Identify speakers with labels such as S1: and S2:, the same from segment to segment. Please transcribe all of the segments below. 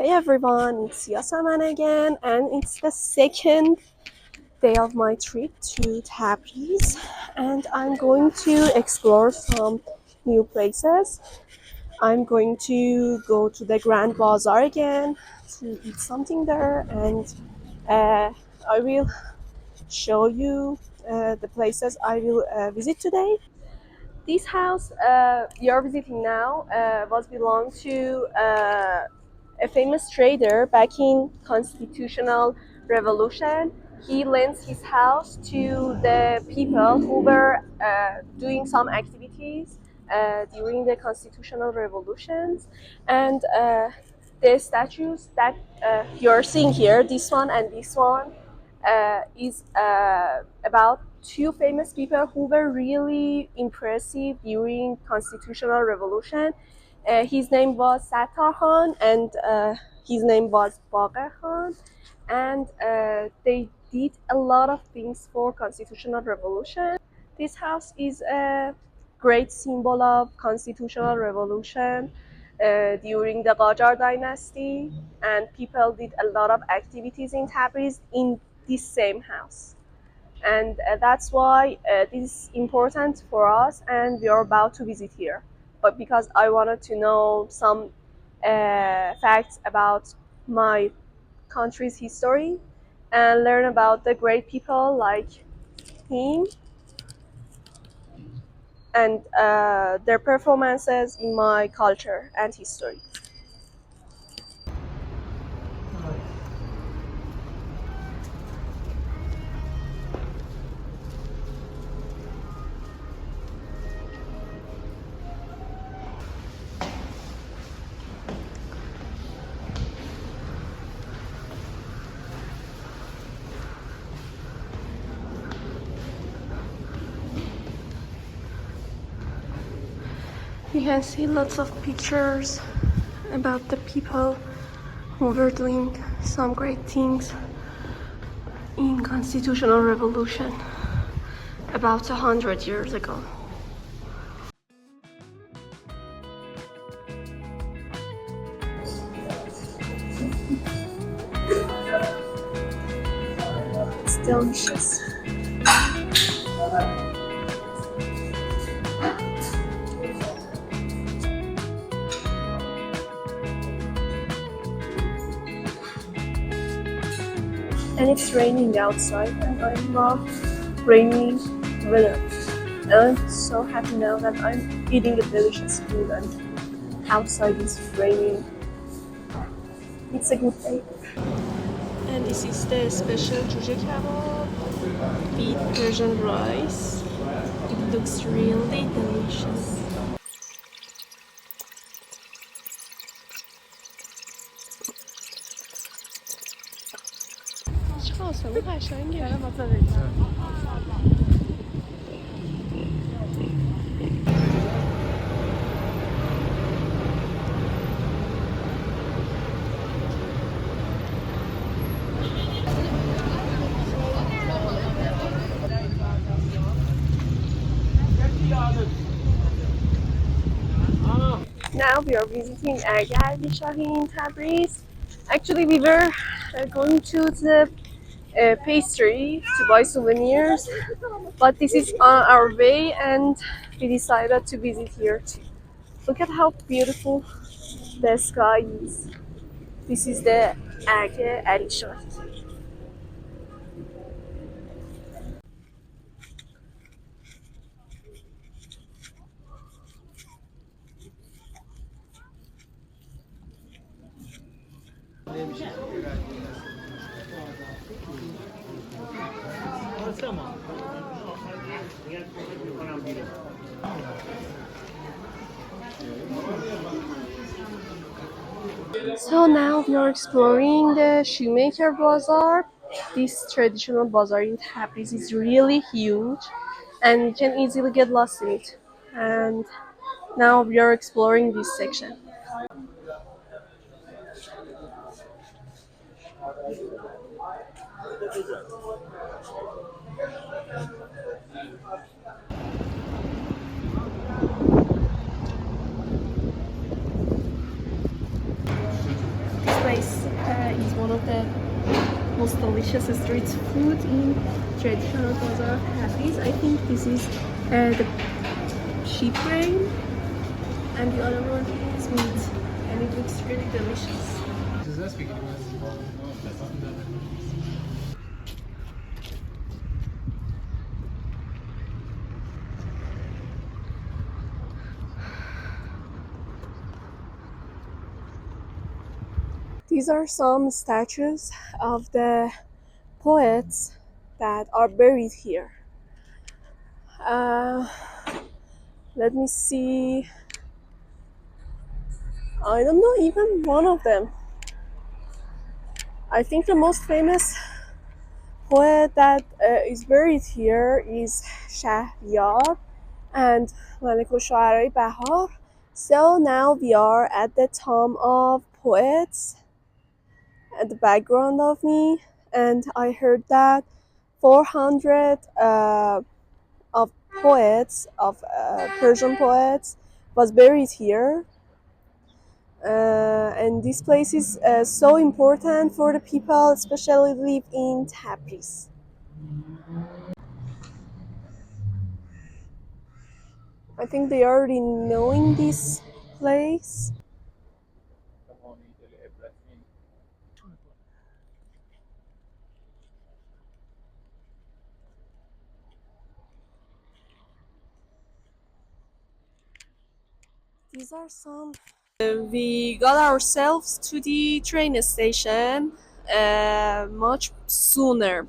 S1: Hey everyone, it's Yasaman again, and it's the second day of my trip to Tabriz, and I'm going to explore some new places. I'm going to go to the Grand Bazaar again to eat something there, and uh, I will show you the places I will visit today. This house you're visiting now was belonged to a famous trader back in Constitutional Revolution. He lends his house to the people who were doing some activities during the Constitutional Revolutions, and the statues that you're seeing here, this one and this one, is about two famous people who were really impressive during Constitutional Revolution. His name was Sattar Khan, and his name was Baqir Khan, and they did a lot of things for Constitutional Revolution. This house is a great symbol of Constitutional Revolution during the Qajar dynasty, and people did a lot of activities in Tabriz in this same house. And that's why this is important for us, and we are about to visit here. But because I wanted to know some facts about my country's history and learn about the great people like him and their performances in my culture and history. You can see lots of pictures about the people who were doing some great things in Constitutional Revolution about 100 years ago. It's delicious. And it's raining outside, and I love rainy weather. And I'm so happy now that I'm eating a delicious food and outside is raining. It's a good day. And this is the special juje kebab with Persian rice. It looks really delicious. چقدر قشنگه. Now we are visiting Argal Shahi in Tabriz. Actually, we were going to the pastry to buy souvenirs, but this is on our way, and we decided to visit here too. Look at how beautiful the sky is. This is the Argal Ali Shahi. So now we are exploring the Shoemaker Bazar. This traditional bazaar in Tabriz is really huge, and you can easily get lost in it. And now we are exploring this section. place is one of the most delicious street food in traditional bazaar of Tabriz. I think this is the sheep brain, and the other one is meat, and it looks really delicious. These are some statues of the poets that are buried here. Uh, Let me see. I don't know even one of them. I think the most famous poet that is buried here is Shahriyar and Malik al Bahar. So now we are at the tomb of poets at the background of me, and I heard that 400 of poets, of Persian poets, was buried here. And this place is so important for the people, especially live in Tabriz. I think they already knowing this place. These are some. We got ourselves to the train station much sooner.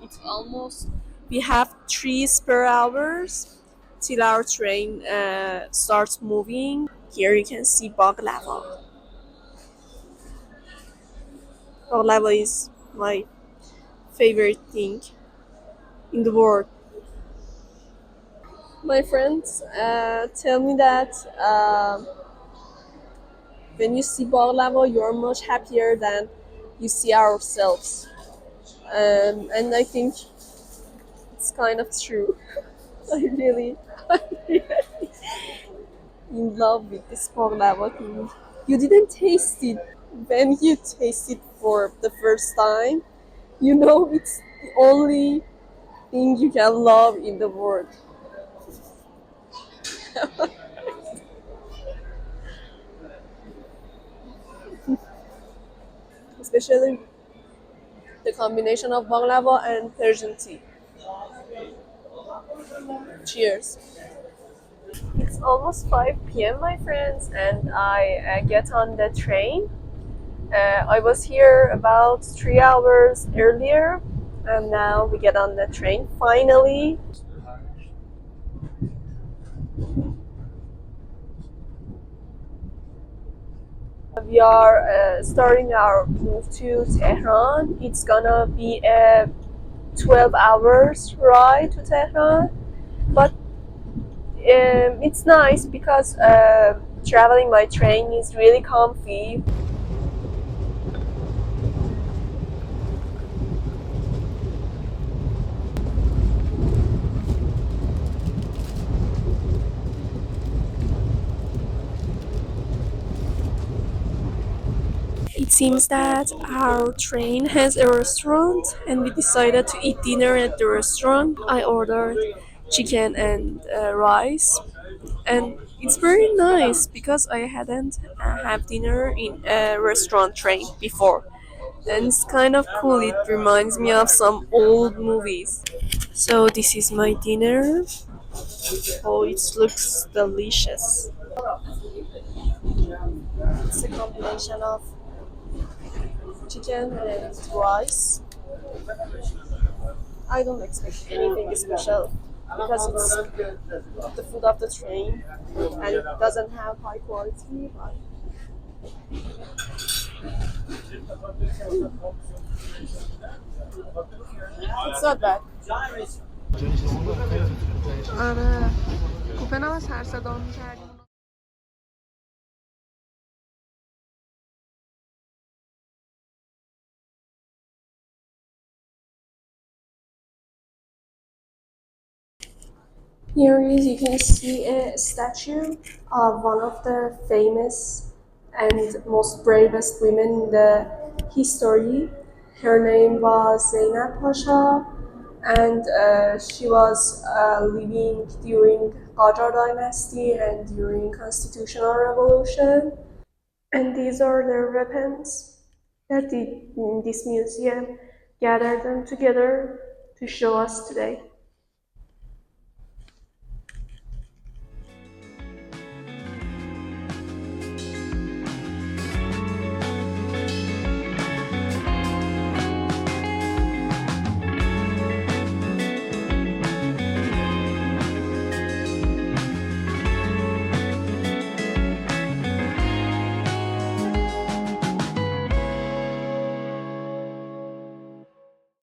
S1: It's almost we have 3 spare hours till our train starts moving. Here you can see baklava. Baklava is my favorite thing in the world. My friends tell me that when you see baklava, you're much happier than you see ourselves. And I think it's kind of true. I'm really in love with this baklava thing. You didn't taste it. When you taste it for the first time, you know it's the only thing you can love in the world. Especially the combination of baklava and Persian tea. Cheers. It's almost 5 p.m., my friends, and I get on the train. I was here about 3 hours earlier, and now we get on the train finally. We are starting our move to Tehran. It's gonna be a 12 hours ride to Tehran, but it's nice because traveling by train is really comfy. It seems that our train has a restaurant, and we decided to eat dinner at the restaurant. I ordered chicken and rice, and it's very nice because I hadn't had dinner in a restaurant train before, and it's kind of cool. It reminds me of some old movies. So this is my dinner. Oh, it looks delicious. It's a combination of chicken and rice. I don't expect anything special because it's the food of the train and it doesn't have high quality, but it's not bad. آره کوپه نباید سر صدا می‌کردیم. Here is you can see a statue of one of the famous and most bravest women in the history. Her name was Zainab Pasha, and she was living during Qajar dynasty and during constitutional revolution. And these are their weapons that this museum gathered them together to show us today.